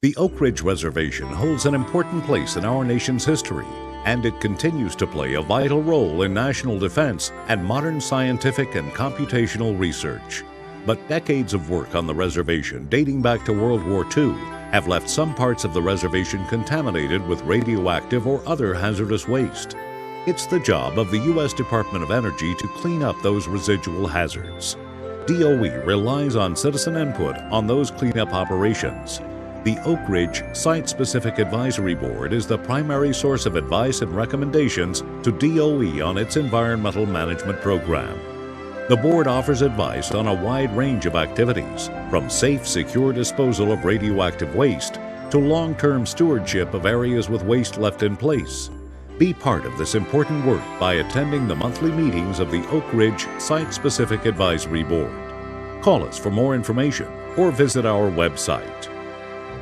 The Oak Ridge Reservation holds an important place in our nation's history, and it continues to play a vital role in national defense and modern scientific and computational research. But decades of work on the reservation dating back to World War II have left some parts of the reservation contaminated with radioactive or other hazardous waste. It's the job of the U.S. Department of Energy to clean up those residual hazards. DOE relies on citizen input on those cleanup operations. The Oak Ridge Site-Specific Advisory Board is the primary source of advice and recommendations to DOE on its environmental management program. The board offers advice on a wide range of activities, from safe, secure disposal of radioactive waste to long-term stewardship of areas with waste left in place. Be part of this important work by attending the monthly meetings of the Oak Ridge Site-Specific Advisory Board. Call us for more information or visit our website.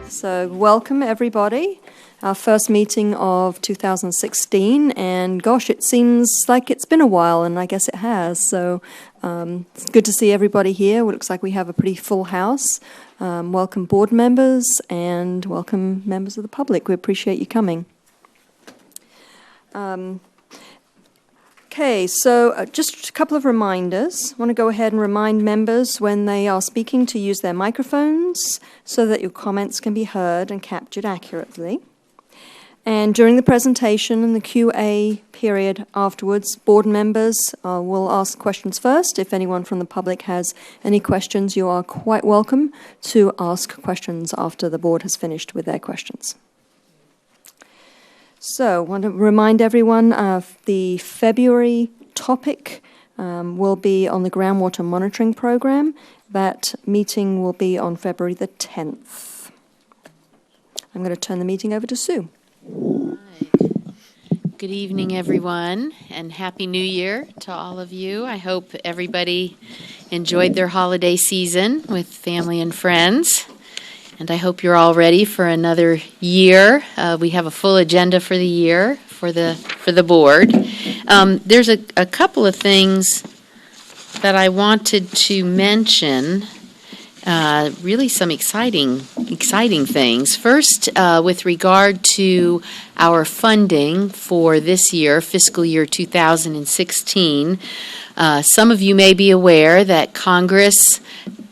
So welcome everybody, our first meeting of 2016, and gosh, it seems like it's been a while, and I guess it has, so it's good to see everybody here. It looks like we have a pretty full house. Welcome board members and welcome members of the public. We appreciate you coming. Okay, so just a couple of reminders. I want to go ahead and remind members when they are speaking to use their microphones so that your comments can be heard and captured accurately. And during the presentation and the Q&A period afterwards, board members will ask questions first. If anyone from the public has any questions, you are quite welcome to ask questions after the board has finished with their questions. So I want to remind everyone of the February topic will be on the groundwater monitoring program. That meeting will be on February the 10th. I'm going to turn the meeting over to Sue. Good evening, everyone, and Happy New Year to all of you. I hope everybody enjoyed their holiday season with family and friends. And I hope you're all ready for another year. We have a full agenda for the year for the board. There's a couple of things that I wanted to mention. Really some exciting things. First, with regard to our funding for this year, fiscal year 2016, some of you may be aware that Congress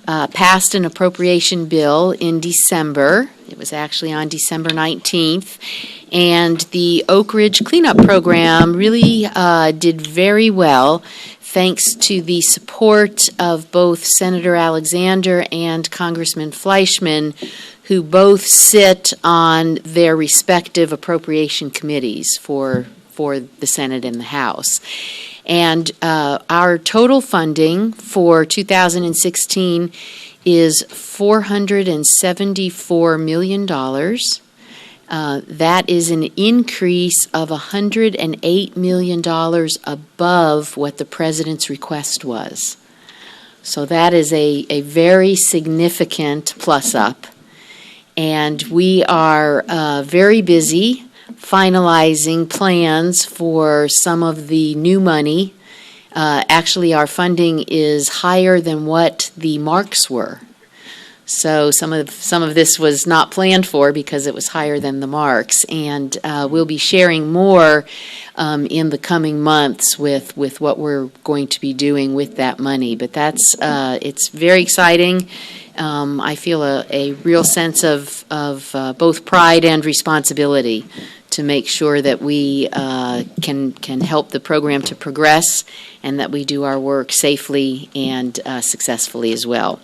passed an appropriation bill in December. It was actually on December 19th. And the Oak Ridge Cleanup Program really did very well, thanks to the support of both Senator Alexander and Congressman Fleischman, who both sit on their respective appropriation committees for the Senate and the House. And our total funding for 2016 is $474 million. That is an increase of $108 million above what the President's request was. So that is a very significant plus up. And we are very busy finalizing plans for some of the new money. Actually, our funding is higher than what the marks were. So some of this was not planned for because it was higher than the marks, and we'll be sharing more in the coming months with what we're going to be doing with that money. But that's it's very exciting. I feel a real sense of both pride and responsibility to make sure that we can help the program to progress and that we do our work safely and successfully as well.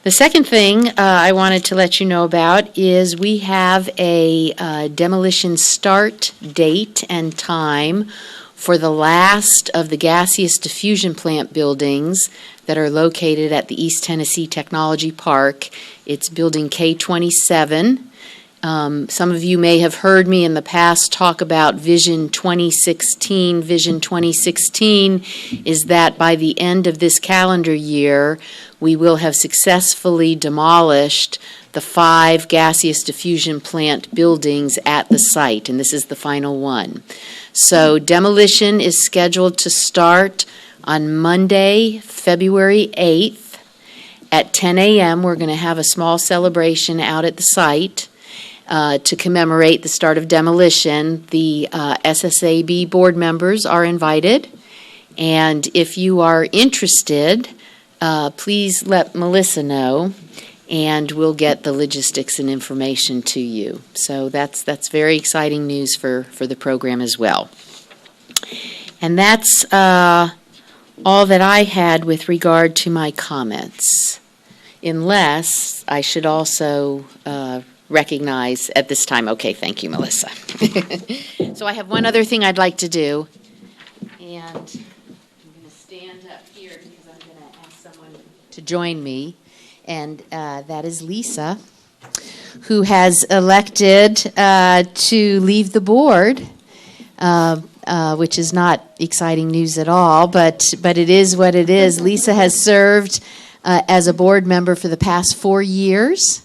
The second thing I wanted to let you know about is we have a demolition start date and time for the last of the gaseous diffusion plant buildings that are located at the East Tennessee Technology Park. It's building K27. Some of you may have heard me in the past talk about Vision 2016. Vision 2016 is that by the end of this calendar year, we will have successfully demolished the 5 gaseous diffusion plant buildings at the site, and this is the final one. So demolition is scheduled to start on Monday, February 8th at 10 a.m. We're going to have a small celebration out at the site. To commemorate the start of demolition, the SSAB board members are invited. And if you are interested, please let Melissa know, and we'll get the logistics and information to you. So that's very exciting news for the program as well. And that's all that I had with regard to my comments, unless I should also recognize at this time. Okay, thank you, Melissa. So I have one other thing I'd like to do, and I'm going to stand up here because I'm going to ask someone to join me, and that is Lisa, who has elected to leave the board, which is not exciting news at all, but it is what it is. Lisa has served as a board member for the past 4 years,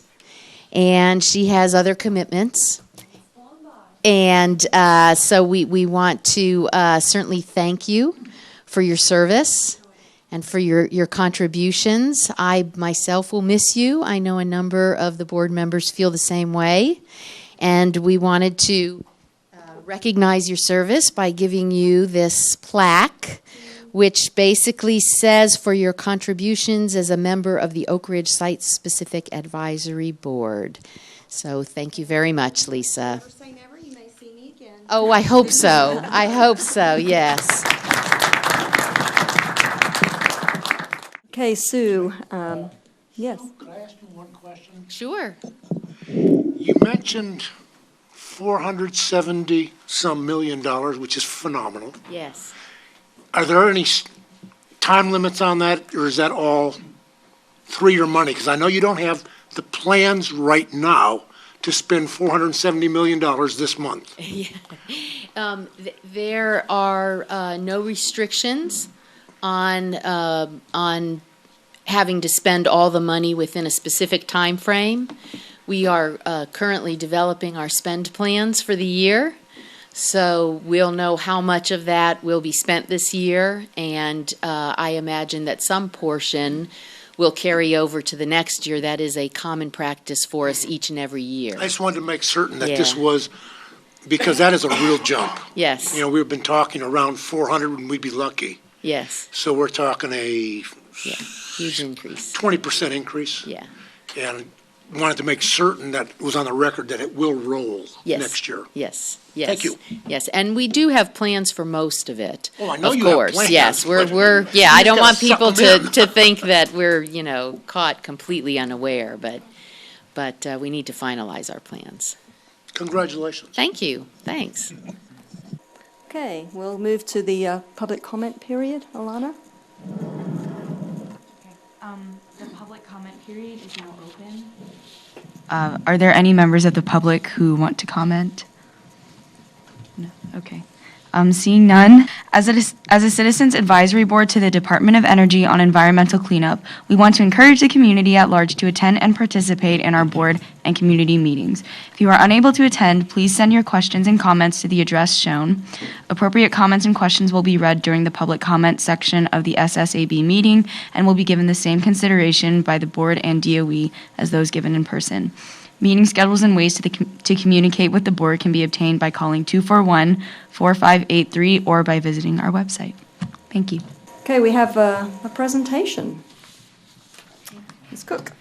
and she has other commitments. And so we want to certainly thank you for your service and for your contributions. I myself will miss you. I know a number of the board members feel the same way. And we wanted to recognize your service by giving you this plaque, which basically says, for your contributions as a member of the Oak Ridge Site-Specific Advisory Board. So thank you very much, Lisa. Never say never. You may see me again. Oh, I hope so. I hope so, yes. Okay, Sue. Yes. Could I ask you one question? Sure. You mentioned $470-some million, which is phenomenal. Yes. Are there any time limits on that, or is that all 3-year money? Because I know you don't have the plans right now to spend $470 million this month. There are no restrictions on having to spend all the money within a specific time frame. We are currently developing our spend plans for the year, so we'll know how much of that will be spent this year, and I imagine that some portion will carry over to the next year. That is a common practice for us each and every year. I just wanted to make certain that this Yeah. was, because that is a real jump. Yes, You know, we've been talking around 400 and we'd be lucky. yes, So we're talking a yeah, huge increase. 20% increase. Yeah, And wanted to make certain that it was on the record that it will roll Yes. next year. yes, yes. Thank you. Yes, and we do have plans for most of it. Oh, I know Of you have course, plans, yes, but we're, you I don't gotta want suck people them in. to think that we're, caught completely unaware, but we need to finalize our plans. Congratulations. Thank you, thanks. Okay, we'll move to the public comment period. Alana? The public comment period is now open. Are there any members of the public who want to comment? No, okay. Seeing none, as a Citizens Advisory Board to the Department of Energy on environmental cleanup, we want to encourage the community at large to attend and participate in our board and community meetings. If you are unable to attend, please send your questions and comments to the address shown. Appropriate comments and questions will be read during the public comment section of the SSAB meeting and will be given the same consideration by the board and DOE as those given in person. Meeting schedules and ways to communicate with the board can be obtained by calling 241-4583 or by visiting our website. Thank you. Okay, we have a presentation. Ms. Cook.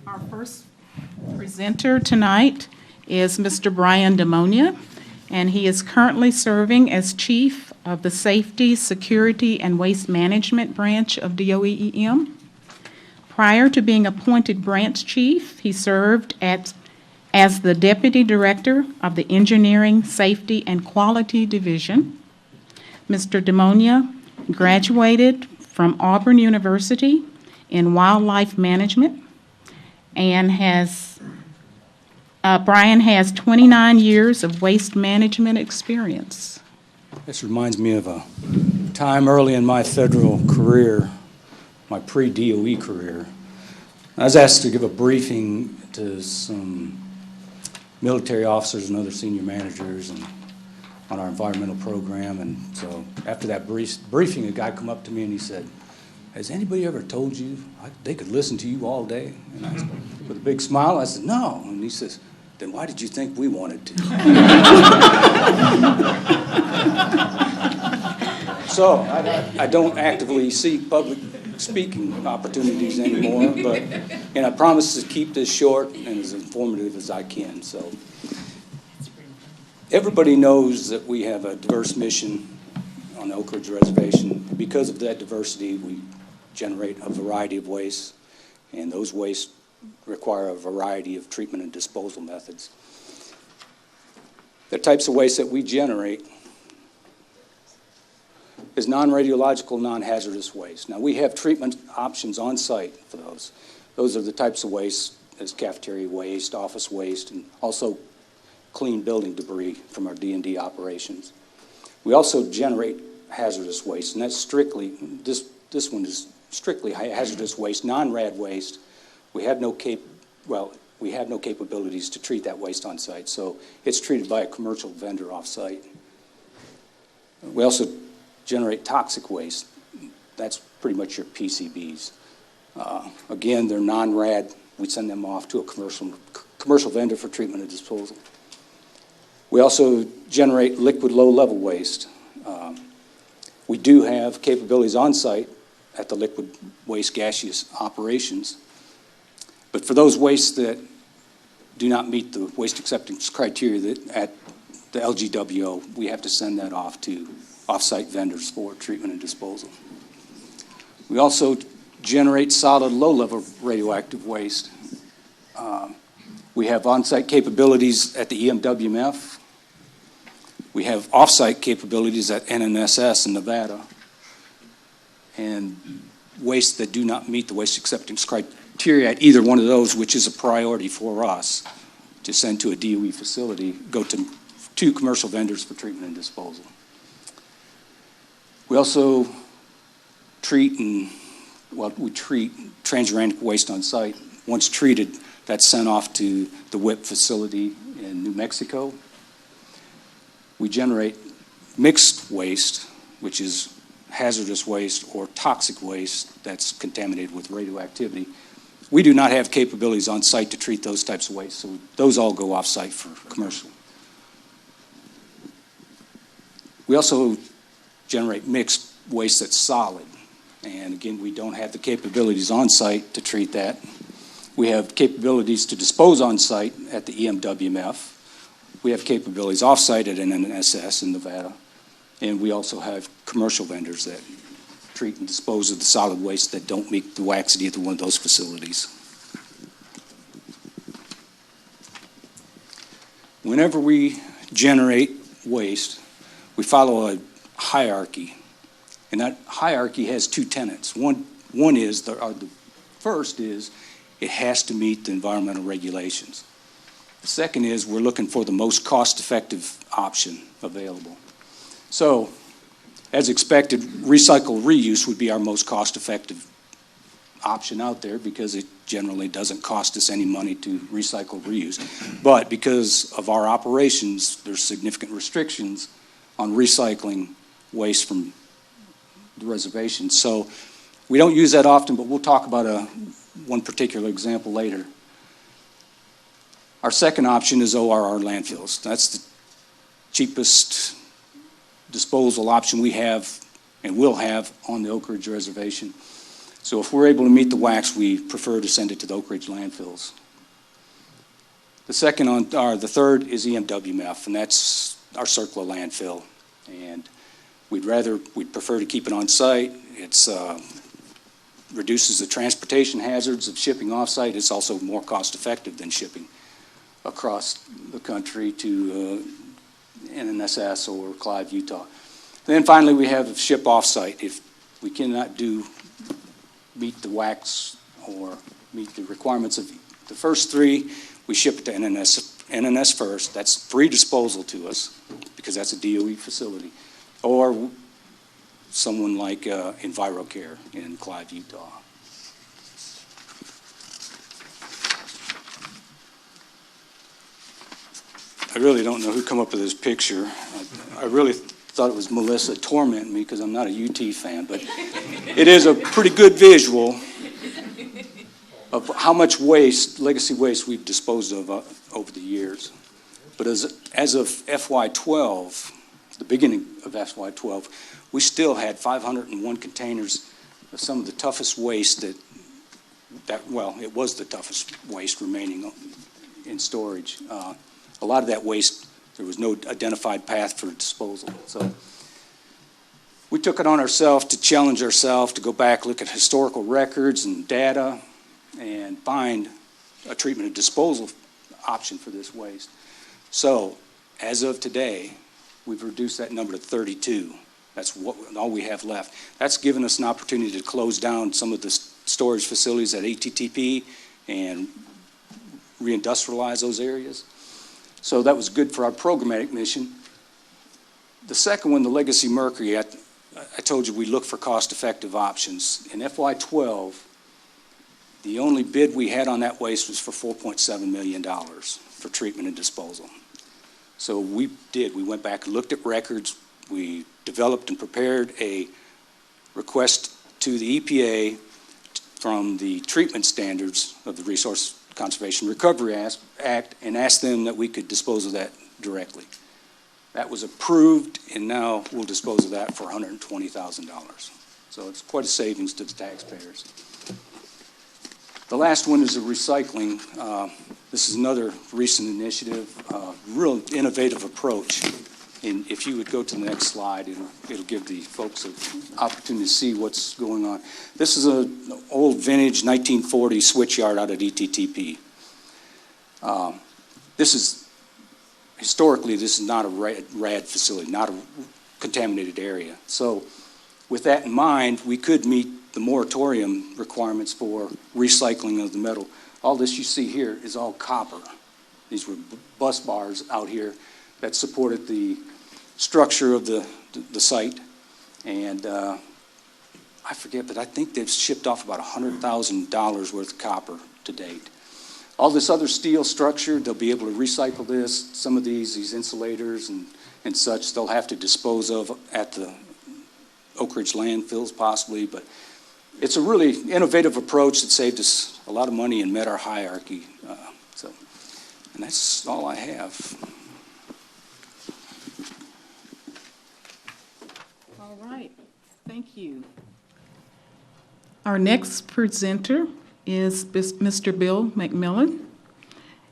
Our first presenter tonight is Mr. Brian Demonia, and he is currently serving as Chief of the Safety, Security, and Waste Management Branch of DOEEM. Prior to being appointed branch chief, he served as the Deputy Director of the Engineering, Safety, and Quality Division. Mr. Demonia graduated from Auburn University in Wildlife Management and Brian has 29 years of waste management experience. This reminds me of a time early in my federal career, my pre-DOE career. I was asked to give a briefing to some military officers and other senior managers on our environmental program. And so after that briefing, a guy come up to me and he said, has anybody ever told you they could listen to you all day? And I, with a big smile, I said, no. And he says, then why did you think we wanted to? So I don't actively seek public speaking opportunities anymore, and I promise to keep this short and as informative as I can. So everybody knows that we have a diverse mission on the Oak Ridge Reservation. Because of that diversity, we generate a variety of wastes, and those wastes require a variety of treatment and disposal methods. The types of waste that we generate is non-radiological, non-hazardous waste. Now, we have treatment options on site for those. Those are the types of waste as cafeteria waste, office waste, and also clean building debris from our D&D operations. We also generate hazardous waste, and that's strictly, this one is strictly hazardous waste, non-rad waste. We have no capabilities to treat that waste on site, so it's treated by a commercial vendor off site. We also generate toxic waste. That's pretty much your PCBs. Again, they're non-rad. We send them off to a commercial vendor for treatment and disposal. We also generate liquid low-level waste. We do have capabilities on site at the liquid waste gaseous operations, but for those wastes that do not meet the waste acceptance criteria that at the LGWO, we have to send that off to off-site vendors for treatment and disposal. We also generate solid low-level radioactive waste. We have on-site capabilities at the EMWMF. We have off-site capabilities at NNSS in Nevada. And waste that do not meet the waste acceptance criteria at either one of those, which is a priority for us to send to a DOE facility, go to two commercial vendors for treatment and disposal. We also treat transuranic waste on site. Once treated, that's sent off to the WIPP facility in New Mexico. We generate mixed waste, which is hazardous waste or toxic waste that's contaminated with radioactivity. We do not have capabilities on site to treat those types of waste, so those all go off site for commercial. We also generate mixed waste that's solid. And again, we don't have the capabilities on site to treat that. We have capabilities to dispose on site at the EMWMF. We have capabilities off site at NNSS in Nevada. And we also have commercial vendors that treat and dispose of the solid waste that don't meet the WACSD at one of those facilities. Whenever we generate waste, we follow a hierarchy. And that hierarchy has two tenets. One is, the first is, it has to meet the environmental regulations. The second is, we're looking for the most cost-effective option available. So, as expected, recycle reuse would be our most cost-effective option out there because it generally doesn't cost us any money to recycle reuse. But because of our operations, there's significant restrictions on recycling waste from the reservation. So we don't use that often, but we'll talk about one particular example later. Our second option is ORR landfills. That's the cheapest disposal option we have and will have on the Oak Ridge Reservation. So if we're able to meet the WACs, we prefer to send it to the Oak Ridge landfills. The third is EMWMF, and that's our CERCLA landfill. And we'd prefer to keep it on site. It's reduces the transportation hazards of shipping off site. It's also more cost effective than shipping across the country to NNSS or Clive, Utah. Then finally, we have ship off site. If we cannot meet the WACs or meet the requirements of the first three, we ship it to NNS first. That's free disposal to us because that's a DOE facility. Or someone like EnviroCare in Clive, Utah. I really don't know who come up with this picture. I really thought it was Melissa tormenting me because I'm not a UT fan, but it is a pretty good visual of how much waste, legacy waste, we've disposed of over the years. But as of FY12, the beginning of FY12, we still had 501 containers of some of the toughest waste well, it was the toughest waste remaining in storage. A lot of that waste, there was no identified path for disposal. So we took it on ourselves to challenge ourselves to go back, look at historical records and data, and find a treatment and disposal option for this waste. So as of today, we've reduced that number to 32. That's all we have left. That's given us an opportunity to close down some of the storage facilities at ATTP and reindustrialize those areas. So that was good for our programmatic mission. The second one, the Legacy Mercury, I told you we look for cost-effective options. In FY12, the only bid we had on that waste was for $4.7 million for treatment and disposal. So we went back and looked at records. We developed and prepared a request to the EPA from the treatment standards of the Resource Conservation Recovery Act and asked them that we could dispose of that directly. That was approved, and now we'll dispose of that for $120,000. So it's quite a savings to the taxpayers. The last one is the recycling. This is another recent initiative, real innovative approach. And if you would go to the next slide, it'll give the folks an opportunity to see what's going on. This is an old vintage 1940 switchyard out at ETTP. Historically, this is not a RAD facility, not a contaminated area. So with that in mind, we could meet the moratorium requirements for recycling of the metal. All this you see here is all copper. These were bus bars out here that supported the structure of the site. And I forget, but I think they've shipped off about $100,000 worth of copper to date. All this other steel structure, they'll be able to recycle this. Some of these insulators and such, they'll have to dispose of at the Oak Ridge landfills possibly, but it's a really innovative approach that saved us a lot of money and met our hierarchy. And that's all I have. All right, thank you. Our next presenter is Mr. Bill McMillan.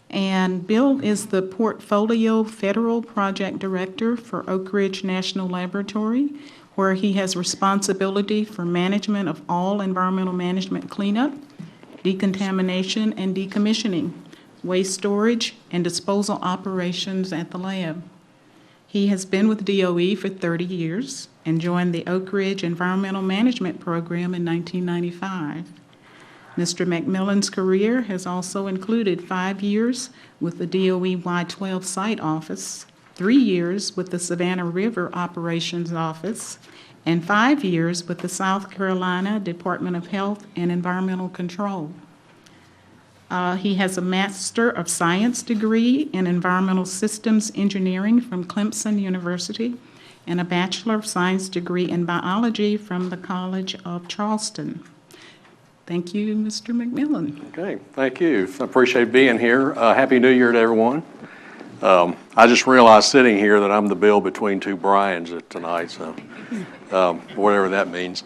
And Bill is the Portfolio Federal Project Director for Oak Ridge National Laboratory, where he has responsibility for management of all environmental management cleanup, decontamination and decommissioning, waste storage, and disposal operations at the lab. He has been with DOE for 30 years and joined the Oak Ridge Environmental Management Program in 1995. Mr. McMillan's career has also included 5 years with the DOE Y-12 Site Office, 3 years with the Savannah River Operations Office, and 5 years with the South Carolina Department of Health and Environmental Control. He has a Master of Science degree in Environmental Systems Engineering from Clemson University and a Bachelor of Science degree in Biology from the College of Charleston. Thank you, Mr. McMillan. Okay, thank you. I appreciate being here. Happy New Year to everyone. I just realized sitting here that I'm the Bill between two Brians tonight, so whatever that means.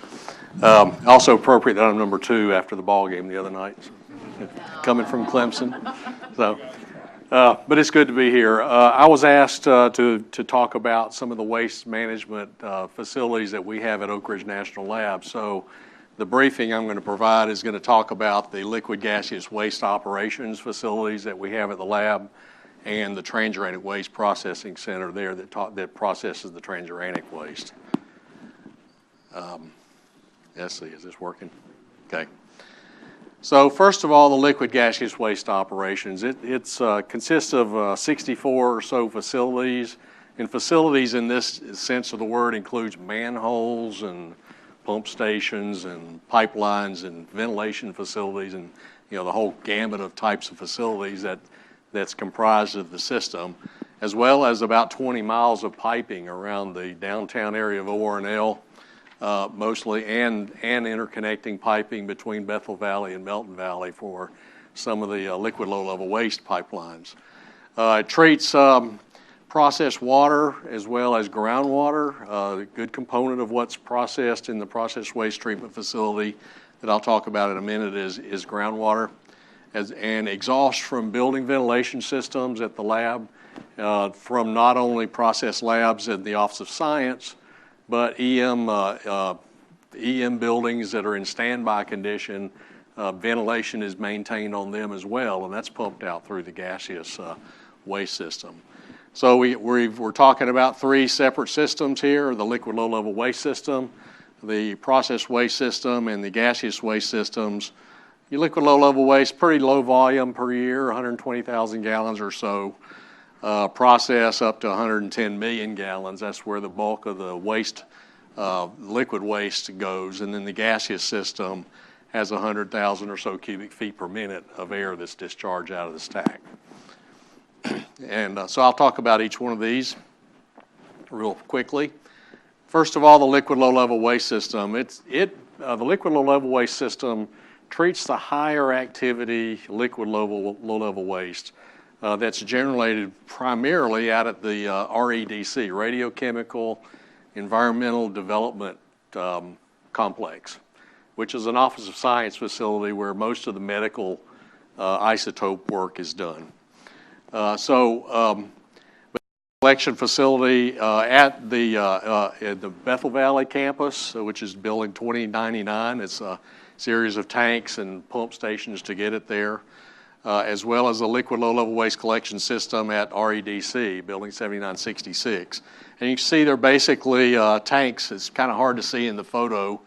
Also appropriate that I'm number 2 after the ball game the other night, so, coming from Clemson. So, but it's good to be here. I was asked to talk about some of the waste management facilities that we have at Oak Ridge National Lab. So the briefing I'm going to provide is going to talk about the liquid gaseous waste operations facilities that we have at the lab and the transuranic waste processing center there that processes the transuranic waste. Let's see, is this working? Okay. So first of all, the liquid gaseous waste operations. It consists of 64 or so facilities, and facilities in this sense of the word includes manholes and pump stations and pipelines and ventilation facilities and the whole gamut of types of facilities that's comprised of the system. as well as about 20 miles of piping around the downtown area of ORNL, mostly, and interconnecting piping between Bethel Valley and Melton Valley for some of the liquid low-level waste pipelines. It treats processed water as well as groundwater. A good component of what's processed in the processed waste treatment facility that I'll talk about in a minute is groundwater, and exhaust from building ventilation systems at the lab, from not only process labs at the Office of Science, but EM buildings that are in standby condition. Ventilation is maintained on them as well, and that's pumped out through the gaseous waste system. So we're talking about three separate systems here: the liquid low-level waste system, the process waste system, and the gaseous waste systems. Your liquid low-level waste, pretty low volume per year, 120,000 gallons or so. Process up to 110 million gallons. That's where the bulk of the waste, liquid waste goes. And then the gaseous system has 100,000 or so cubic feet per minute of air that's discharged out of the stack. And so I'll talk about each one of these real quickly. First of all, the liquid low-level waste system. The liquid low-level waste system treats the higher activity liquid low-level waste that's generated primarily out at the REDC, Radiochemical Environmental Development Complex, which is an Office of Science facility where most of the medical isotope work is done. Collection facility at the Bethel Valley campus, which is building 2099. It's a series of tanks and pump stations to get it there, as well as a liquid low-level waste collection system at REDC, building 7966. And you can see they're basically tanks. It's kind of hard to see in the photo,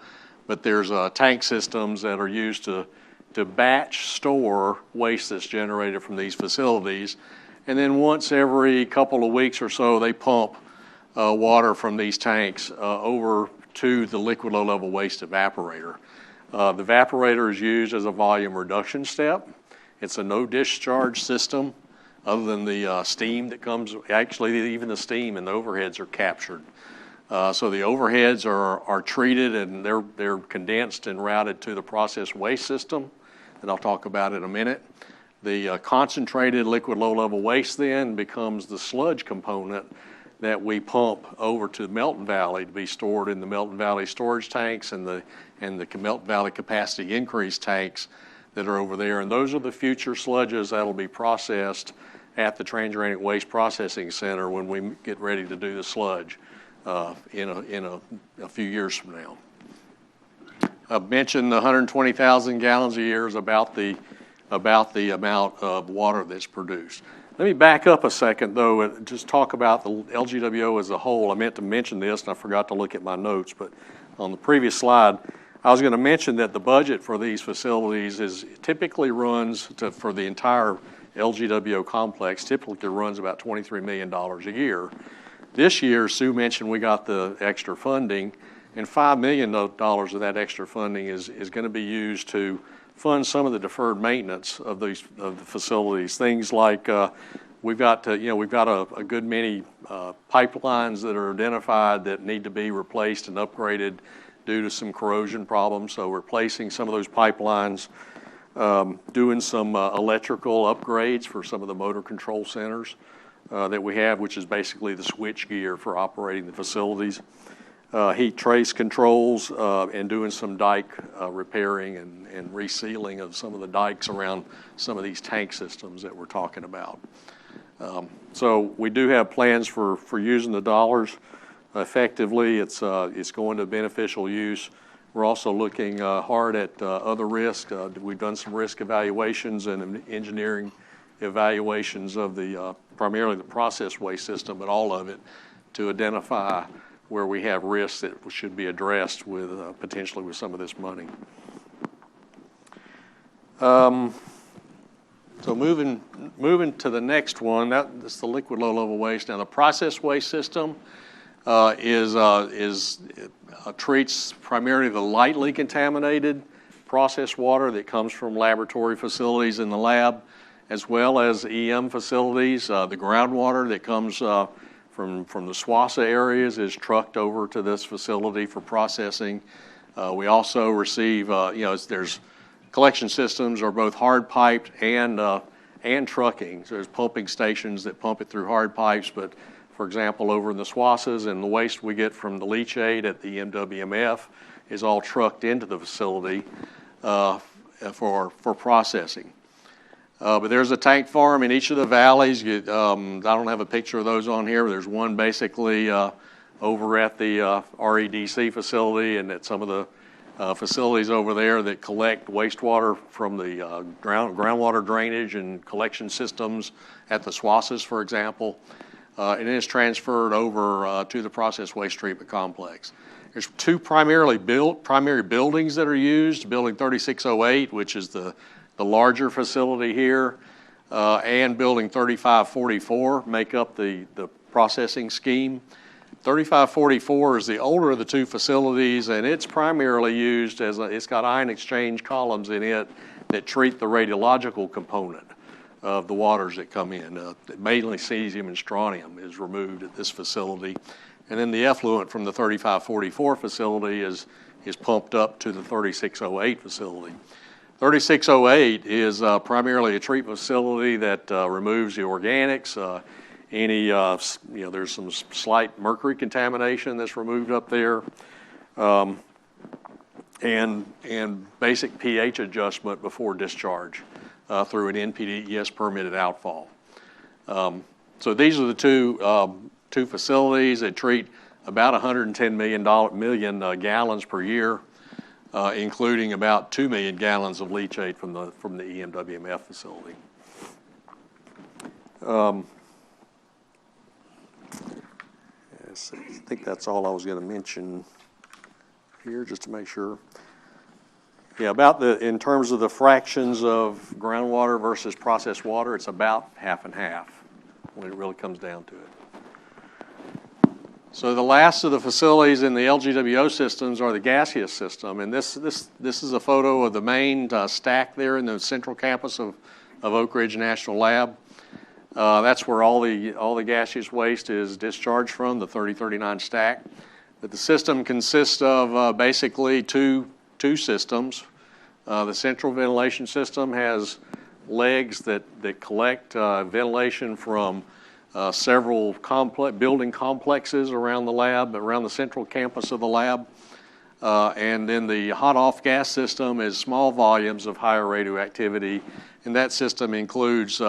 but there's tank systems that are used to batch store waste that's generated from these facilities. And then once every couple of weeks or so, they pump water from these tanks over to the liquid low-level waste evaporator. The evaporator is used as a volume reduction step. It's a no-discharge system other than the steam that comes. Actually, even the steam and the overheads are captured. So the overheads are treated, and they're condensed and routed to the process waste system, and I'll talk about in a minute. The concentrated liquid low-level waste then becomes the sludge component that we pump over to Melton Valley to be stored in the Melton Valley storage tanks and the Melton Valley capacity increase tanks that are over there. And those are the future sludges that'll be processed at the Transuranic Waste Processing Center when we get ready to do the sludge in a few years from now. I've mentioned the 120,000 gallons a year is about the amount of water that's produced. Let me back up a second, though, and just talk about the LGWO as a whole. I meant to mention this, and I forgot to look at my notes, but on the previous slide, I was going to mention that the budget for these facilities typically runs for the entire LGWO complex, typically runs about $23 million a year. This year, Sue mentioned we got the extra funding, and $5 million of that extra funding is going to be used to fund some of the deferred maintenance of the facilities. Things like we've got a good many pipelines that are identified that need to be replaced and upgraded due to some corrosion problems. So we're replacing some of those pipelines, doing some electrical upgrades for some of the motor control centers that we have, which is basically the switch gear for operating the facilities. Heat trace controls, and doing some dike repairing and resealing of some of the dikes around some of these tank systems that we're talking about. So we do have plans for using the dollars effectively. It's going to beneficial use. We're also looking hard at other risks. We've done some risk evaluations and engineering evaluations of primarily the process waste system, but all of it, to identify where we have risks that should be addressed with potentially with some of this money. So moving to the next one, that's the liquid low-level waste. Now the process waste system treats primarily the lightly contaminated processed water that comes from laboratory facilities in the lab, as well as EM facilities. The groundwater that comes from the SWASA areas is trucked over to this facility for processing. We also receive, there's collection systems are both hard piped and trucking. So there's pumping stations that pump it through hard pipes, but for example, over in the SWASAs and the waste we get from the leachate at the MWMF is all trucked into the facility for processing. But there's a tank farm in each of the valleys. I don't have a picture of those on here, but there's one basically over at the REDC facility and at some of the facilities over there that collect wastewater from the groundwater drainage and collection systems at the SWASAs, for example. And it's transferred over to the process waste treatment complex. There's two primary buildings that are used, Building 3608, which is the larger facility here, and Building 3544 make up the processing scheme. 3544 is the older of the two facilities, and it's primarily used as it's got ion exchange columns in it that treat the radiological component of the waters that come in. Mainly cesium and strontium is removed at this facility. And then the effluent from the 3544 facility is pumped up to the 3608 facility. 3608 is primarily a treatment facility that removes the organics. There's some slight mercury contamination that's removed up there, and basic pH adjustment before discharge through an NPDES permitted outfall. So these are the two facilities that treat about 110 million gallons per year, including about 2 million gallons of leachate from the EMWMF facility. I think that's all I was going to mention here, just to make sure. Yeah, in terms of the fractions of groundwater versus processed water, it's about half and half when it really comes down to it. So the last of the facilities in the LGWO systems are the gaseous system, and this is a photo of the main stack there in the central campus of Oak Ridge National Lab. That's where all the gaseous waste is discharged from, the 3039 stack. But the system consists of basically two systems. The central ventilation system has legs that collect ventilation from several building complexes around the lab, around the central campus of the lab. And then the hot off gas system is small volumes of higher radioactivity, and that system includes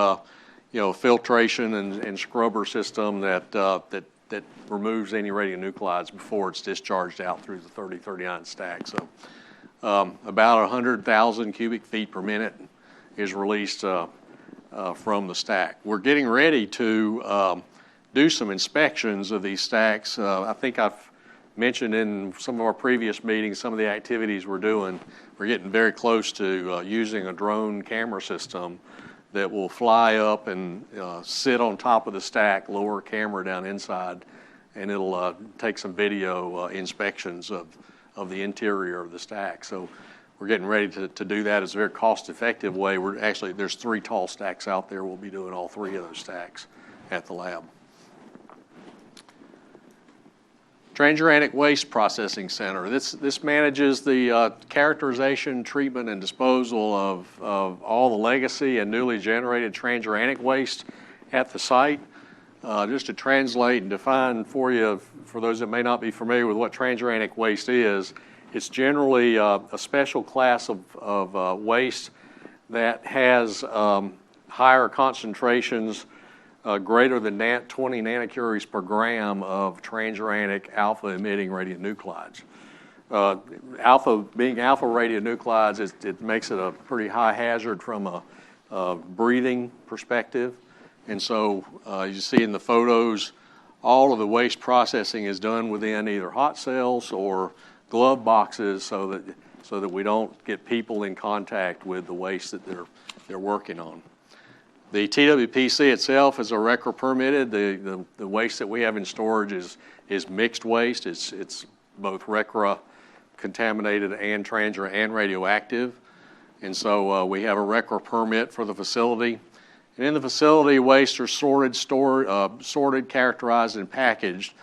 filtration and scrubber system that removes any radionuclides before it's discharged out through the 3039 stack. So about 100,000 cubic feet per minute is released from the stack. We're getting ready to do some inspections of these stacks. I think I've mentioned in some of our previous meetings some of the activities we're doing. We're getting very close to using a drone camera system that will fly up and sit on top of the stack, lower a camera down inside, and it'll take some video inspections of the interior of the stack. So we're getting ready to do that. It's a very cost-effective way. There's 3 tall stacks out there. We'll be doing all 3 of those stacks at the lab. Transuranic Waste Processing Center. This manages the characterization, treatment, and disposal of all the legacy and newly generated transuranic waste at the site. Just to translate and define for you, for those that may not be familiar with what transuranic waste is, it's generally a special class of waste that has higher concentrations greater than 20 nanocuries per gram of transuranic alpha-emitting radionuclides. Being alpha radionuclides, it makes it a pretty high hazard from a breathing perspective. And so you see in the photos, all of the waste processing is done within either hot cells or glove boxes so that we don't get people in contact with the waste that they're working on. The TWPC itself is a RCRA permitted. The waste that we have in storage is mixed waste. It's both RCRA contaminated and transur and radioactive. And so we have a RCRA permit for the facility. And in the facility, waste are sorted, characterized, and packaged.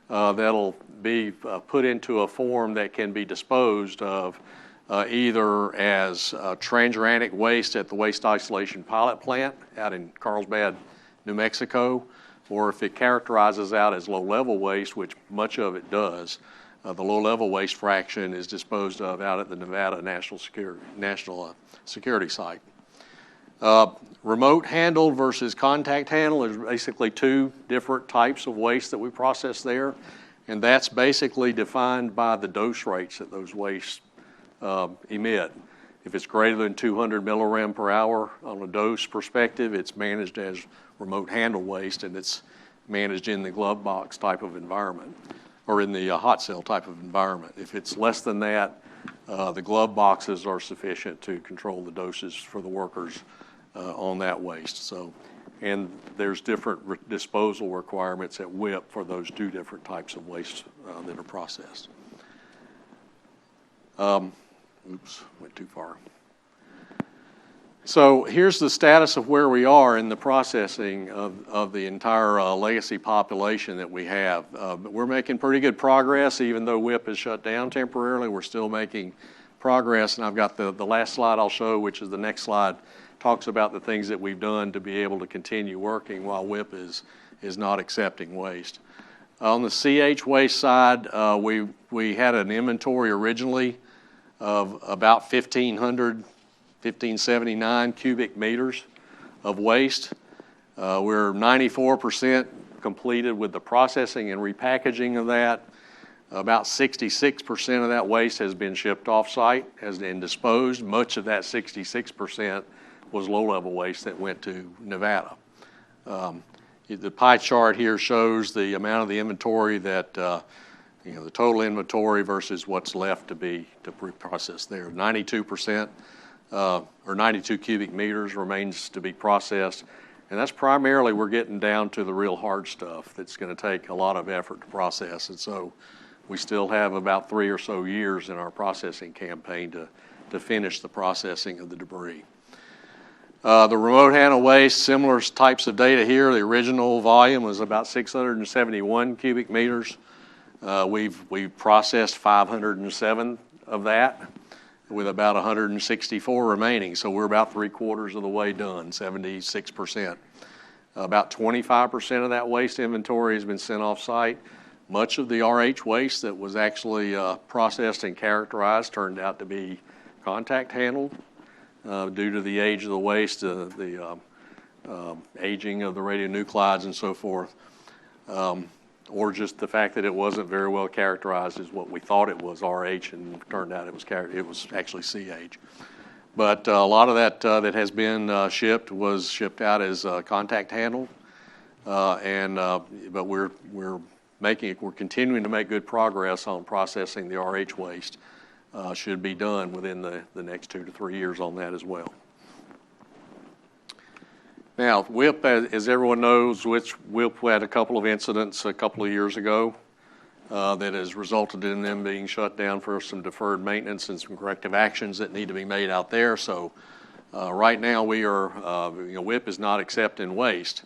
That'll be put into a form that can be disposed of either as transuranic waste at the Waste Isolation Pilot Plant out in Carlsbad, New Mexico, or if it characterizes out as low-level waste, which much of it does, the low-level waste fraction is disposed of out at the Nevada National Security Site. Remote handled versus contact handled is basically two different types of waste that we process there, and that's basically defined by the dose rates that those wastes emit. If it's greater than 200 millirem per hour on a dose perspective, it's managed as remote handle waste, and it's managed in the glove box type of environment, or in the hot cell type of environment. If it's less than that, the glove boxes are sufficient to control the doses for the workers on that waste. So, and there's different disposal requirements at WIP for those two different types of waste that are processed. Oops, went too far. So here's the status of where we are in the processing of the entire legacy population that we have. We're making pretty good progress, even though WIP is shut down temporarily. We're still making progress, and I've got the last slide I'll show, which is the next slide, talks about the things that we've done to be able to continue working while WIP is not accepting waste. On the CH waste side, we had an inventory originally of about 1,579 cubic meters of waste. We're 94% completed with the processing and repackaging of that. About 66% of that waste has been shipped off-site and disposed. Much of that 66% was low-level waste that went to Nevada. The pie chart here shows the amount of the inventory that the total inventory versus what's left to be processed there. 92% or 92 cubic meters remains to be processed, and that's primarily we're getting down to the real hard stuff that's going to take a lot of effort to process, and so we still have about 3 or so years in our processing campaign to finish the processing of the debris. The remote handle waste, similar types of data here. The original volume was about 671 cubic meters. We've processed 507 of that, with about 164 remaining. So we're about 3/4 of the way done, 76%. About 25% of that waste inventory has been sent off-site. Much of the RH waste that was actually processed and characterized turned out to be contact handled due to the age of the waste, the aging of the radionuclides and so forth. Or just the fact that it wasn't very well characterized as what we thought it was RH, and turned out it was actually CH. But a lot of that that has been shipped was shipped out as contact handled, but we're continuing to make good progress on processing the RH waste. Should be done within the next 2 to 3 years on that as well. Now, WIP, as everyone knows, WIP had a couple of incidents a couple of years ago that has resulted in them being shut down for some deferred maintenance and some corrective actions that need to be made out there. So right now we are, WIP is not accepting waste.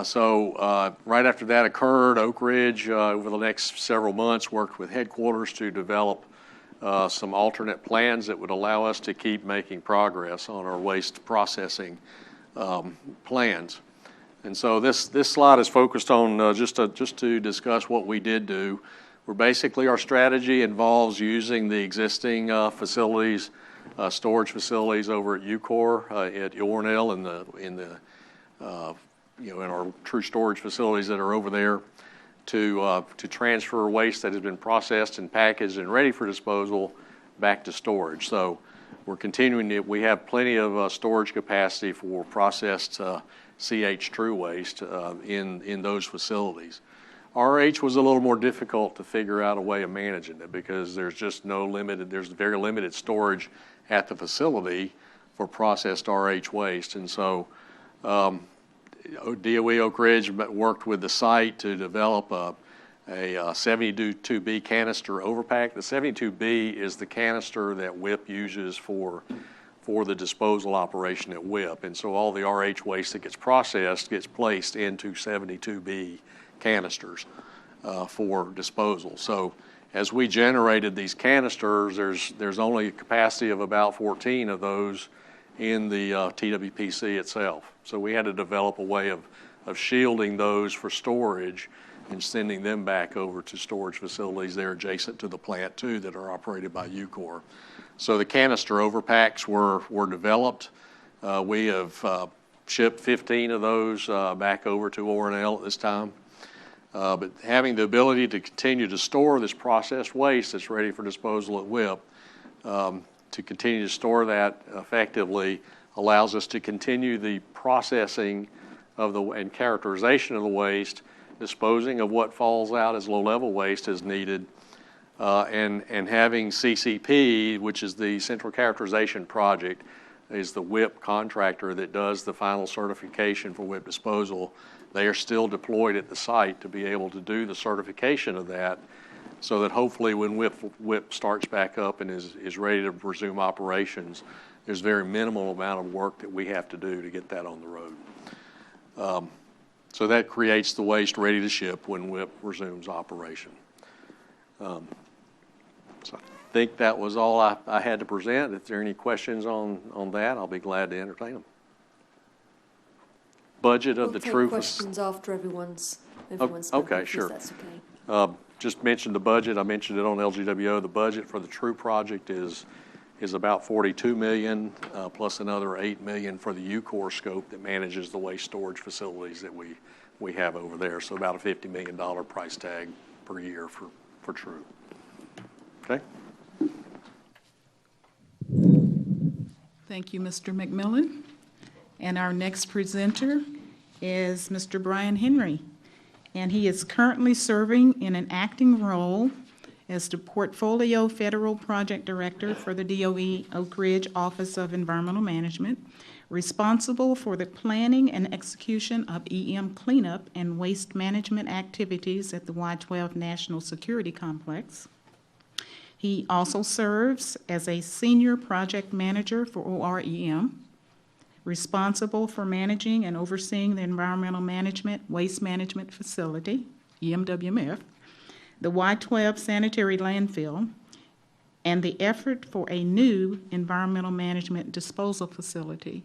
So right after that occurred, Oak Ridge, over the next several months, worked with headquarters to develop some alternate plans that would allow us to keep making progress on our waste processing plans. And so this slide is focused on just to discuss what we did do. Our strategy involves using the existing facilities, storage facilities over at UCOR, at Yornell, in our true storage facilities that are over there, to transfer waste that has been processed and packaged and ready for disposal back to storage. So we're continuing we have plenty of storage capacity for processed CH true waste in those facilities. RH was a little more difficult to figure out a way of managing it because there's very limited storage at the facility for processed RH waste. And so DOE Oak Ridge worked with the site to develop a 72B canister overpack. The 72B is the canister that WIP uses for for the disposal operation at WIP. And so all the RH waste that gets processed gets placed into 72B canisters for disposal. So as we generated these canisters, there's only a capacity of about 14 of those in the TWPC itself. So we had to develop a way of shielding those for storage and sending them back over to storage facilities there adjacent to the plant too that are operated by UCOR. So the canister overpacks were developed. We have shipped 15 of those back over to ORNL at this time. But having the ability to continue to store this processed waste that's ready for disposal at WIP, to continue to store that effectively allows us to continue the processing of and characterization of the waste, disposing of what falls out as low-level waste as needed, and having CCP, which is the Central Characterization Project, is the WIP contractor that does the final certification for WIP disposal. They are still deployed at the site to be able to do the certification of that, so that hopefully when WIP starts back up and is ready to resume operations, there's very minimal amount of work that we have to do to get that on the road. So that creates the waste ready to ship when WIP resumes operation. So I think that was all I had to present. If there are any questions on that, I'll be glad to entertain them. Budget of the We'll take questions after everyone's okay, spoken, sure. if that's okay. Just mentioned the budget. I mentioned it on LGWO. The budget for the TRUE project is about $42 million, plus another $8 million for the UCOR scope that manages the waste storage facilities that we have over there. So about a $50 million price tag per year for TRUE. Okay. Thank you, Mr. McMillan. And our next presenter is Mr. Brian Henry. And he is currently serving in an acting role as the Portfolio Federal Project Director for the DOE Oak Ridge Office of Environmental Management, responsible for the planning and execution of EM cleanup and waste management activities at the Y-12 National Security Complex. He also serves as a Senior Project Manager for OREM, responsible for managing and overseeing the Environmental Management Waste Management Facility, EMWMF, the Y-12 Sanitary Landfill, and the effort for a new Environmental Management Disposal Facility,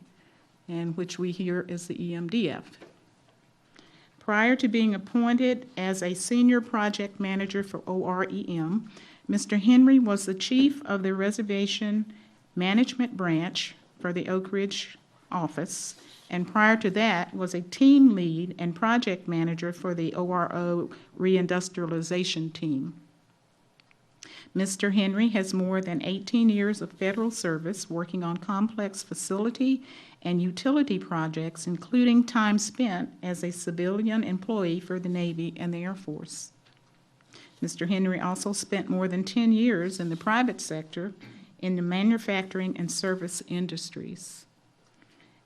and which we hear is the EMDF. Prior to being appointed as a Senior Project Manager for OREM, Mr. Henry was the Chief of the Reservation Management Branch for the Oak Ridge office, and prior to that was a team lead and project manager for the ORO reindustrialization team. Mr. Henry has more than 18 years of federal service working on complex facility and utility projects, including time spent as a civilian employee for the Navy and the Air Force. Mr. Henry also spent more than 10 years in the private sector in the manufacturing and service industries.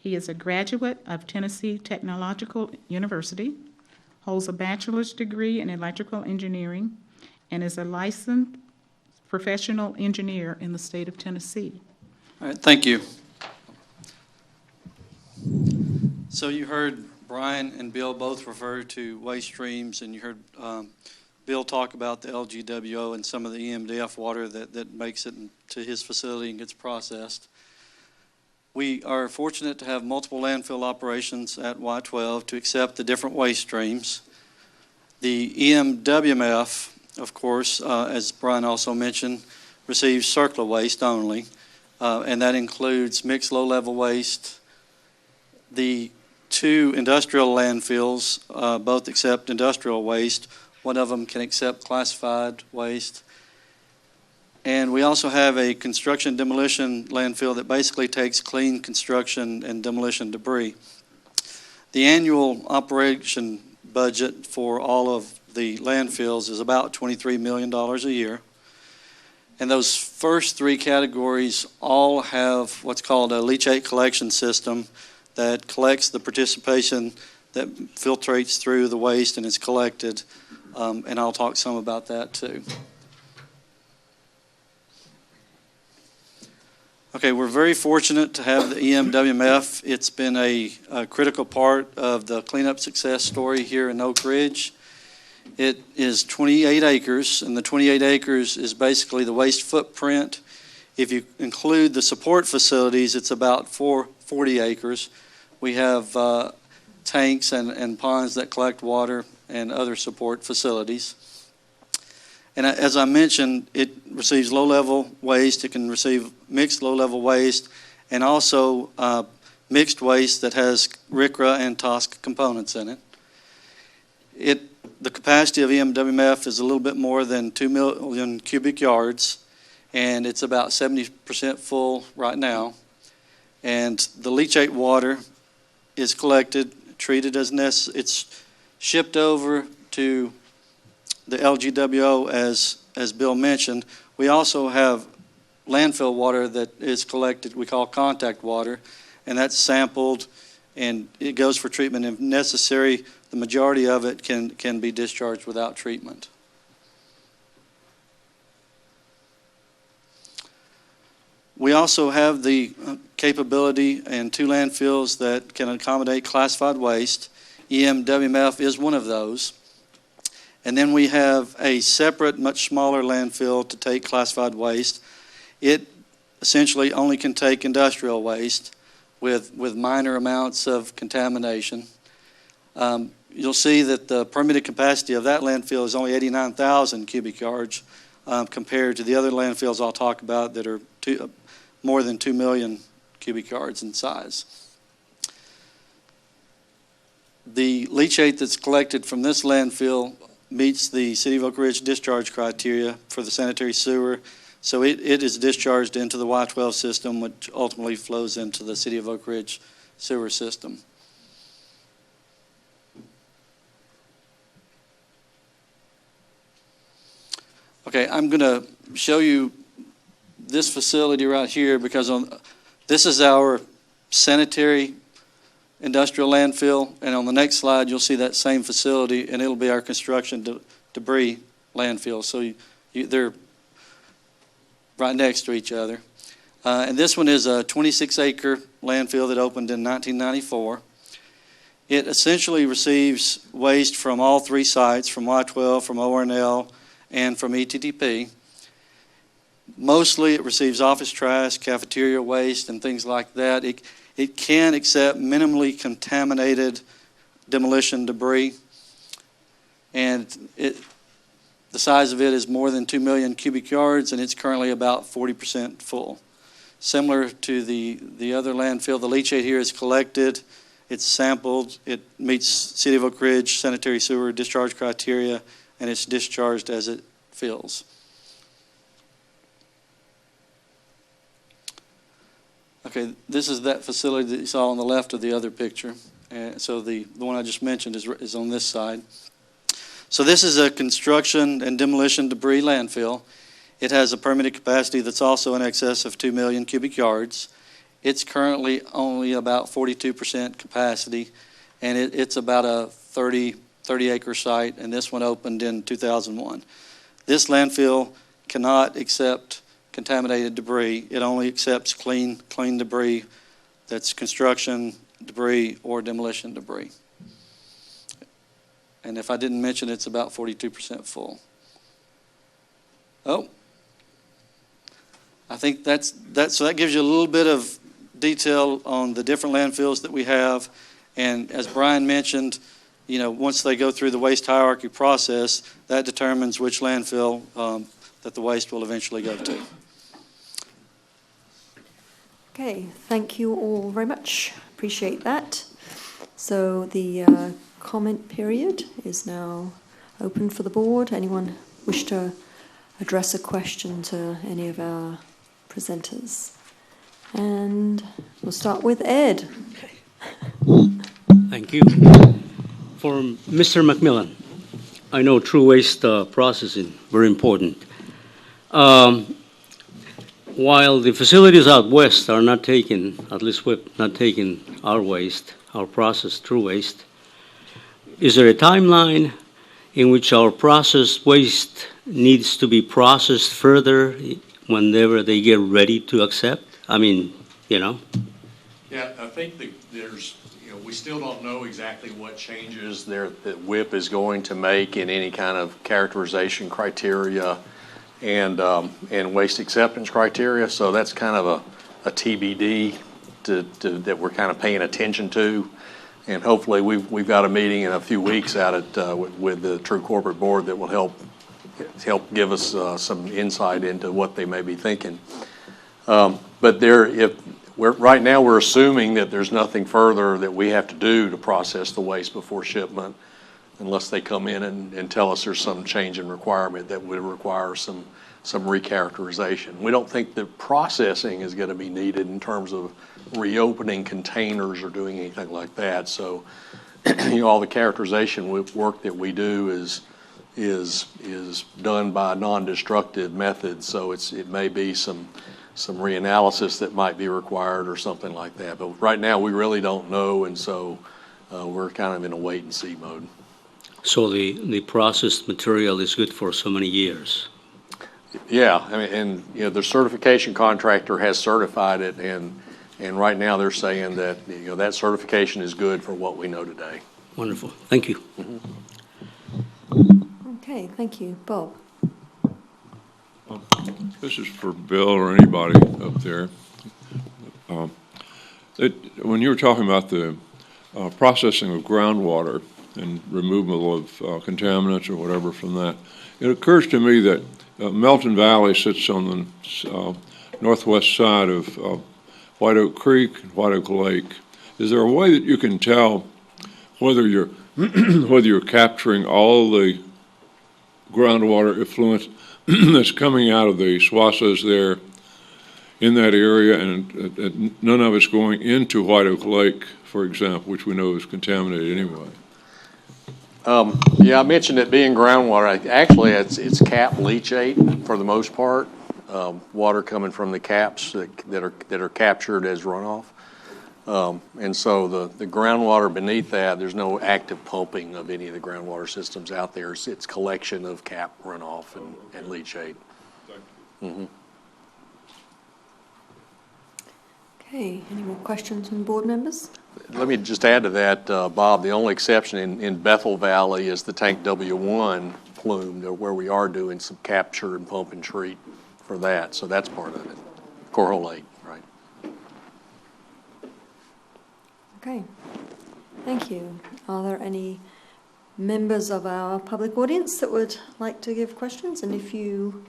He is a graduate of Tennessee Technological University, holds a bachelor's degree in electrical engineering, and is a licensed professional engineer in the state of Tennessee. All right, thank you. So you heard Brian and Bill both refer to waste streams, and you heard Bill talk about the LGWO and some of the EMDF water that makes it to his facility and gets processed. We are fortunate to have multiple landfill operations at Y-12 to accept the different waste streams. The EMWMF, of course, as Brian also mentioned, receives CERCLA waste only, and that includes mixed low-level waste. The two industrial landfills both accept industrial waste. One of them can accept classified waste. And we also have a construction demolition landfill that basically takes clean construction and demolition debris. The annual operation budget for all of the landfills is about $23 million a year. And those first three categories all have what's called a leachate collection system that collects the participation that filtrates through the waste and is collected. And I'll talk some about that too. Okay, we're very fortunate to have the EMWMF. It's been a critical part of the cleanup success story here in Oak Ridge. It is 28 acres, and the 28 acres is basically the waste footprint. If you include the support facilities, it's about 40 acres. We have tanks and ponds that collect water and other support facilities. And as I mentioned, it receives low-level waste. It can receive mixed low-level waste and also mixed waste that has RCRA and TSC components in it. The capacity of EMWMF is a little bit more than 2 million cubic yards, and it's about 70% full right now. And the leachate water is collected, treated as necessary. It's shipped over to the LGWO, as Bill mentioned. We also have landfill water that is collected, we call contact water, and that's sampled, and it goes for treatment. If necessary, the majority of it can be discharged without treatment. We also have the capability and 2 landfills that can accommodate classified waste. EMWMF is one of those. And then we have a separate, much smaller landfill to take classified waste. It essentially only can take industrial waste with minor amounts of contamination. You'll see that the permitted capacity of that landfill is only 89,000 cubic yards compared to the other landfills I'll talk about that are more than 2 million cubic yards in size. The leachate that's collected from this landfill meets the City of Oak Ridge discharge criteria for the sanitary sewer, so it is discharged into the Y12 system, which ultimately flows into the City of Oak Ridge sewer system. Okay, I'm going to show you this facility right here because this is our sanitary industrial landfill, and on the next slide you'll see that same facility, and it'll be our construction debris landfill. So they're right next to each other. And this one is a 26-acre landfill that opened in 1994. It essentially receives waste from all 3 sites, from Y12, from ORNL, and from ETDP. Mostly it receives office trash, cafeteria waste, and things like that. It can accept minimally contaminated demolition debris, and the size of it is more than 2 million cubic yards, and it's currently about 40% full. Similar to the other landfill, the leachate here is collected, it's sampled, it meets City of Oak Ridge sanitary sewer discharge criteria, and it's discharged as it fills. Okay, this is that facility that you saw on the left of the other picture. So the one I just mentioned is on this side. So this is a construction and demolition debris landfill. It has a permitted capacity that's also in excess of 2 million cubic yards. It's currently only about 42% capacity, and it's about a 30-acre site, and this one opened in 2001. This landfill cannot accept contaminated debris. It only accepts clean debris that's construction debris or demolition debris. And if I didn't mention, it's about 42% full. Oh, I think so that gives you a little bit of detail on the different landfills that we have. And as Brian mentioned, once they go through the waste hierarchy process, that determines which landfill that the waste will eventually go to. Okay, thank you all very much. Appreciate that. So the comment period is now open for the board. Anyone wish to address a question to any of our presenters? And we'll start with Ed. Thank you. For Mr. McMillan, I know true waste processing, very important. While the facilities out west are not taking, at least we're not taking our waste, our processed true waste, is there a timeline in which our processed waste needs to be processed further whenever they get ready to accept? I mean, Yeah, I think that there's, we still don't know exactly what changes that WIP is going to make in any kind of characterization criteria and waste acceptance criteria. So that's kind of a TBD that we're kind of paying attention to. And hopefully we've got a meeting in a few weeks out at with the True Corporate Board that will help give us some insight into what they may be thinking. But right now we're assuming that there's nothing further that we have to do to process the waste before shipment, unless they come in and tell us there's some change in requirement that would require some recharacterization. We don't think that processing is going to be needed in terms of reopening containers or doing anything like that. So, all the characterization work that we do is done by non-destructive methods. So it may be some reanalysis that might be required or something like that. But right now we really don't know, and so we're kind of in a wait and see mode. so the processed material is good for so many years. Yeah, I mean, and the certification contractor has certified it, and right now they're saying that that certification is good for what we know today. Wonderful. Thank you. Okay, thank you. Bob? This is for Bill or anybody up there. When you were talking about the processing of groundwater and removal of contaminants or whatever from that, it occurs to me that Melton Valley sits on the northwest side of White Oak Creek and White Oak Lake. Is there a way that you can tell whether you're whether you're capturing all the groundwater effluent that's coming out of the swasas there in that area, and none of it's going into White Oak Lake, for example, which we know is contaminated anyway? Yeah, I mentioned it being groundwater. Actually, it's cap leachate for the most part. Water coming from the caps that are captured as runoff. And so the groundwater beneath that, there's no active pumping of any of the groundwater systems out there. It's collection of cap runoff and leachate. Mm-hmm. Okay, any more questions from board members? Let me just add to that, Bob, the only exception in Bethel Valley is the Tank W1 plume, where we are doing some capture and pump and treat for that. So that's part of it. Coral Lake, right. Okay, thank you. Are there any members of our public audience that would like to give questions? And if you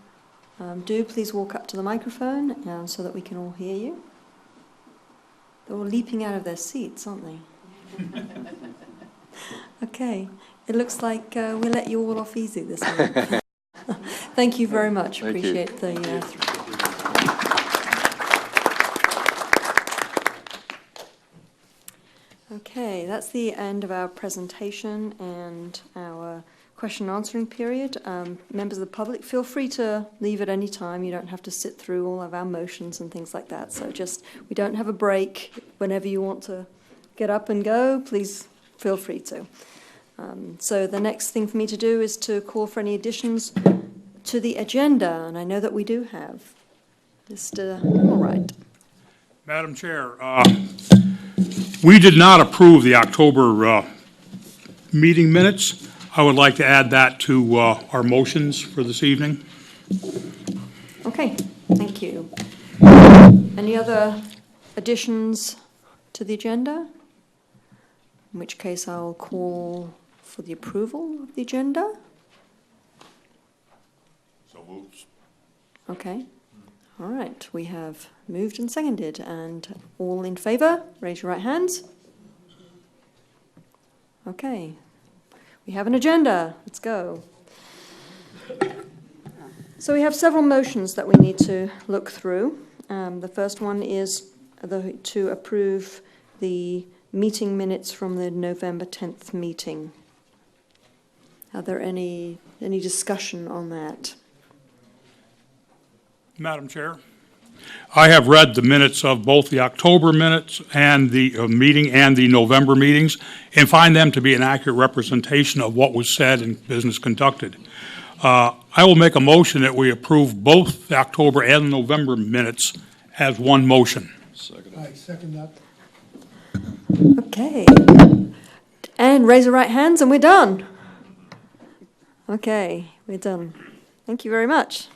do, please walk up to the microphone so that we can all hear you. They're all leaping out of their seats, aren't they? Okay, it looks like we let you all off easy this morning. Thank you very much. Thank Appreciate you. the. Okay, that's the end of our presentation and our question and answering period. Members of the public, feel free to leave at any time. You don't have to sit through all of our motions and things like that. So we don't have a break. Whenever you want to get up and go, please feel free to. So the next thing for me to do is to call for any additions to the agenda, and I know that we do have. Mr. Allwright. Madam Chair, we did not approve the October meeting minutes. I would like to add that to our motions for this evening. Okay, thank you. Any other additions to the agenda? In which case I'll call for the approval of the agenda. So moved. Okay. All right, we have moved and seconded, and all in favour, raise your right hands. Okay, we have an agenda. Let's go. So we have several motions that we need to look through. The first one is to approve the meeting minutes from the November 10th meeting. Are there any discussion on that? Madam Chair, I have read the minutes of both the October minutes and the meeting and the November meetings and find them to be an accurate representation of what was said and business conducted. I will make a motion that we approve both the October and November minutes as one motion. I second that. Okay. And raise your right hands and we're done. Okay, we're done. Thank you very much.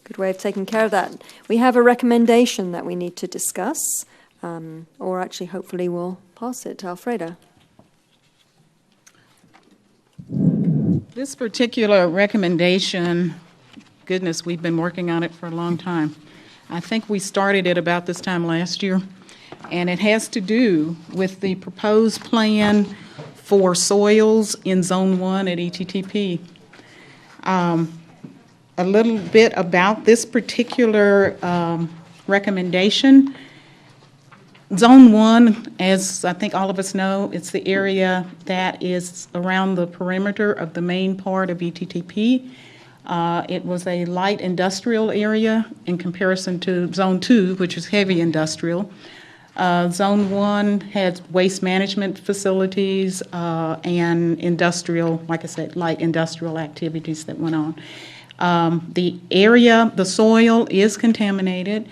Good way of taking care of that. We have a recommendation that we need to discuss, or actually hopefully we'll pass it to Alfredo. This particular recommendation, goodness, we've been working on it for a long time. I think we started it about this time last year, and it has to do with the proposed plan for soils in Zone 1 at ETTP. A little bit about this particular recommendation. Zone 1, as I think all of us know, it's the area that is around the perimeter of the main part of ETTP. It was a light industrial area in comparison to Zone 2, which is heavy industrial. Zone 1 had waste management facilities and industrial, like I said, light industrial activities that went on. The area, the soil is contaminated.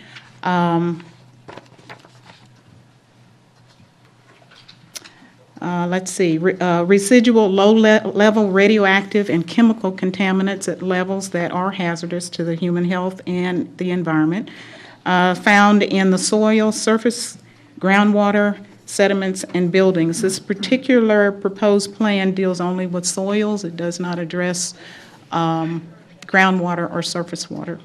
Let's see, residual low-level radioactive and chemical contaminants at levels that are hazardous to the human health and the environment, found in the soil, surface, groundwater, sediments, and buildings. This particular proposed plan deals only with soils. It does not address groundwater or surface water.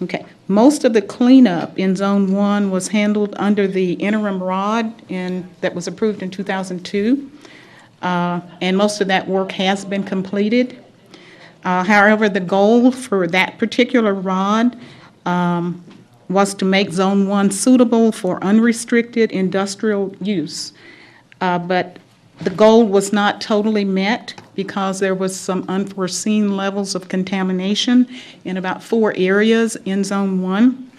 Okay, most of the cleanup in Zone 1 was handled under the interim ROD that was approved in 2002, and most of that work has been completed. However, the goal for that particular ROD was to make Zone 1 suitable for unrestricted industrial use, but the goal was not totally met because there was some unforeseen levels of contamination in about 4 areas in Zone 1.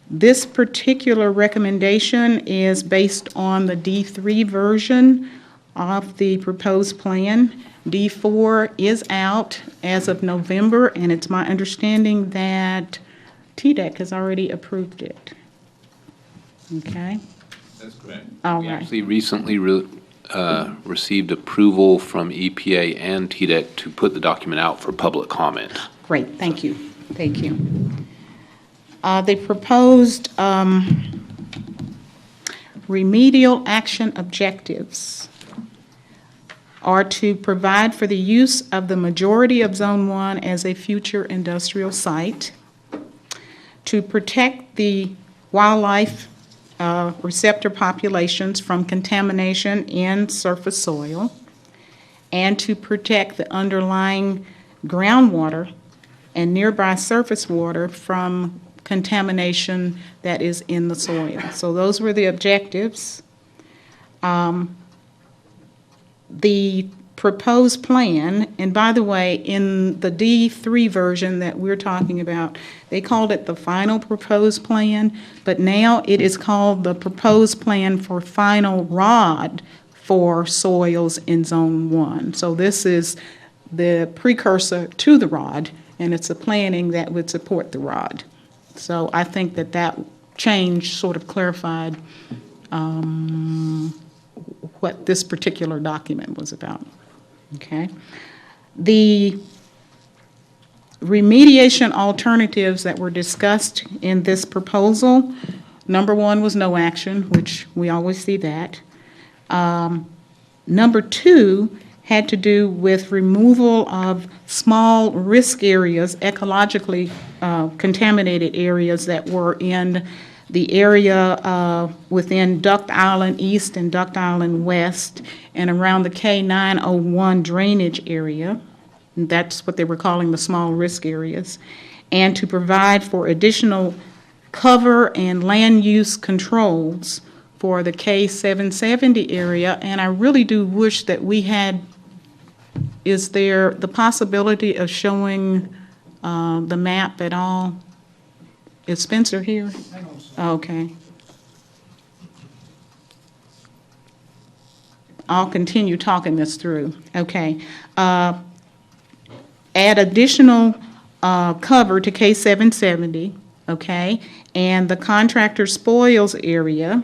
This particular recommendation is based on the D3 version of the proposed plan. D4 is out as of November, and it's my understanding that TDEC has already approved it. Okay? That's correct. All We right. actually recently received approval from EPA and TDEC to put the document out for public comment. Great, thank you, thank you. The proposed remedial action objectives are to provide for the use of the majority of Zone 1 as a future industrial site, to protect the wildlife receptor populations from contamination in surface soil, and to protect the underlying groundwater and nearby surface water from contamination that is in the soil. So those were the objectives. The proposed plan, and by the way, in the D3 version that we're talking about, they called it the final proposed plan, but now it is called the proposed plan for final ROD for soils in Zone 1. So this is the precursor to the ROD, and it's a planning that would support the ROD. So I think that that change sort of clarified what this particular document was about. Okay. The remediation alternatives that were discussed in this proposal, number 1 was no action, which we always see that. Number 2 had to do with removal of small risk areas, ecologically contaminated areas that were in the area within Duck Island East and Duck Island West and around the K901 drainage area. And that's what they were calling the small risk areas. And to provide for additional cover and land use controls for the K770 area. And I really do wish that we had, is there the possibility of showing the map at all? Is Spencer here? Okay. I'll continue talking this through. Okay. Add additional cover to K770, okay? And the contractor spoils area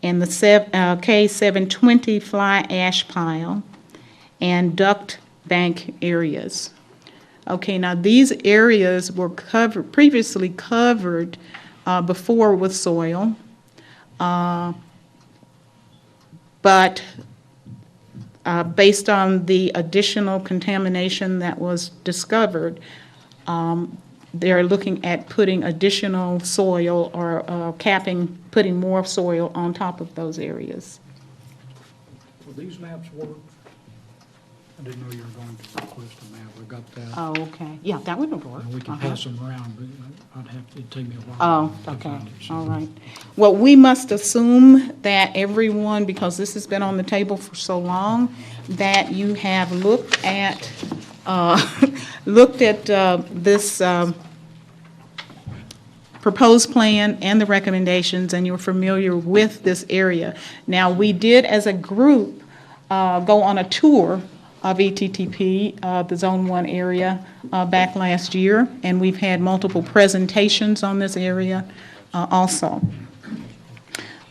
and the K720 fly ash pile and duct bank areas. Okay, now these areas were previously covered before with soil, but based on the additional contamination that was discovered, they're looking at putting additional soil or putting more soil on top of those areas. Will these maps work? I didn't know you were going to request a map. We got that. Oh, okay. Yeah, that would work. And we can pass them around, but it'd take me a while. Oh, to okay, find it, so. all right. Well, we must assume that everyone, because this has been on the table for so long, that you have looked at, this proposed plan and the recommendations, and you're familiar with this area. Now, we did, as a group, go on a tour of ETTP, the Zone 1 area, back last year, and we've had multiple presentations on this area also.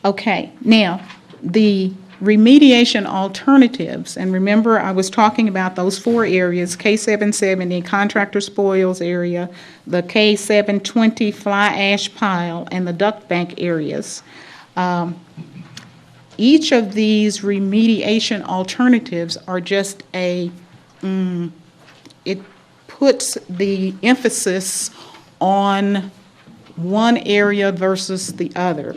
Okay, now, the remediation alternatives, and remember I was talking about those 4 areas, K770, contractor spoils area, the K720 fly ash pile, and the duct bank areas. Each of these remediation alternatives are just it puts the emphasis on one area versus the other.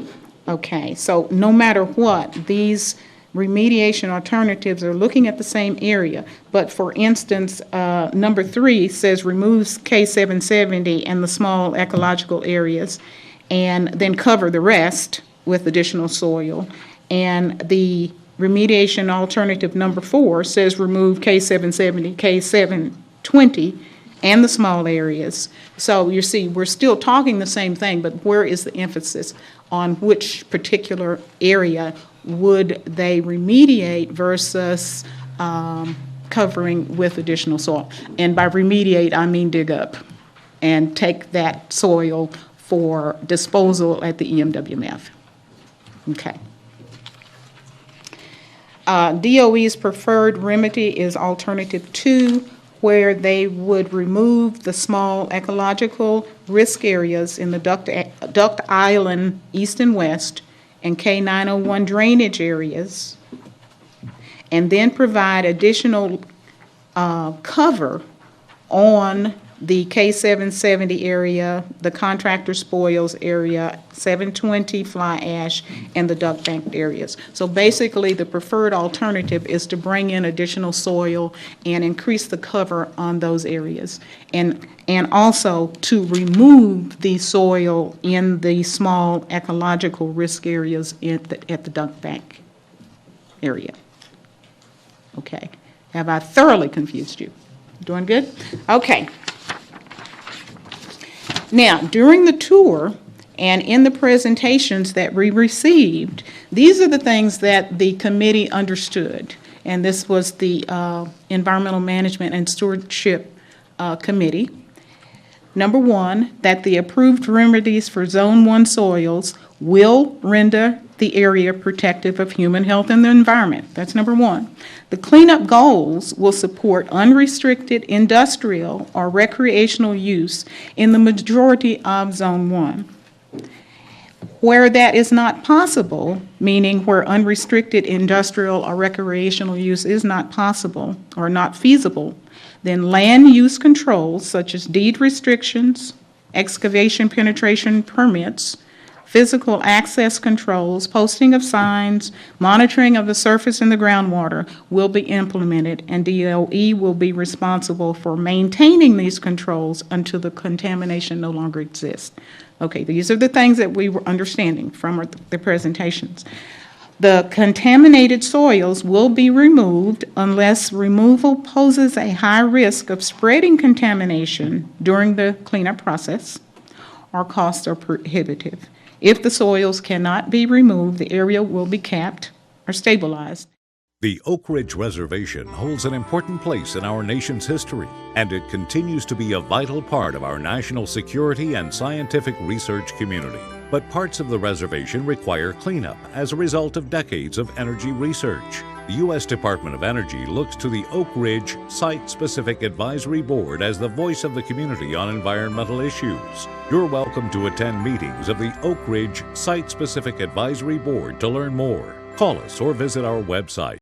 Okay, so no matter what, these remediation alternatives are looking at the same area. But for instance, number 3 says removes K770 and the small ecological areas and then cover the rest with additional soil. And the remediation alternative number 4 says remove K770, K720, and the small areas. So you see, we're still talking the same thing, but where is the emphasis on which particular area would they remediate versus covering with additional soil? And by remediate, I mean dig up and take that soil for disposal at the EMWMF. Okay. DOE's preferred remedy is alternative 2, where they would remove the small ecological risk areas in the Duct Island East and West and K901 drainage areas, and then provide additional cover on the K770 area, the contractor spoils area, 720 fly ash, and the duct bank areas. So basically, the preferred alternative is to bring in additional soil and increase the cover on those areas. And also to remove the soil in the small ecological risk areas at the duct bank area. Okay. Have I thoroughly confused you? Doing good? Okay. Now, during the tour and in the presentations that we received, these are the things that the committee understood. And this was the Environmental Management and Stewardship Committee. Number 1, that the approved remedies for Zone 1 soils will render the area protective of human health and the environment. That's number 1. The cleanup goals will support unrestricted industrial or recreational use in the majority of Zone 1. Where that is not possible, meaning where unrestricted industrial or recreational use is not possible or not feasible, then land use controls such as deed restrictions, excavation penetration permits, physical access controls, posting of signs, monitoring of the surface and the groundwater will be implemented, and DOE will be responsible for maintaining these controls until the contamination no longer exists. Okay, these are the things that we were understanding from the presentations. The contaminated soils will be removed unless removal poses a high risk of spreading contamination during the cleanup process or costs are prohibitive. If the soils cannot be removed, the area will be capped or stabilized. The Oak Ridge Reservation holds an important place in our nation's history, and it continues to be a vital part of our national security and scientific research community. But parts of the reservation require cleanup as a result of decades of energy research. The U.S. Department of Energy looks to the Oak Ridge Site-Specific Advisory Board as the voice of the community on environmental issues. You're welcome to attend meetings of the Oak Ridge Site-Specific Advisory Board to learn more. Call us or visit our website.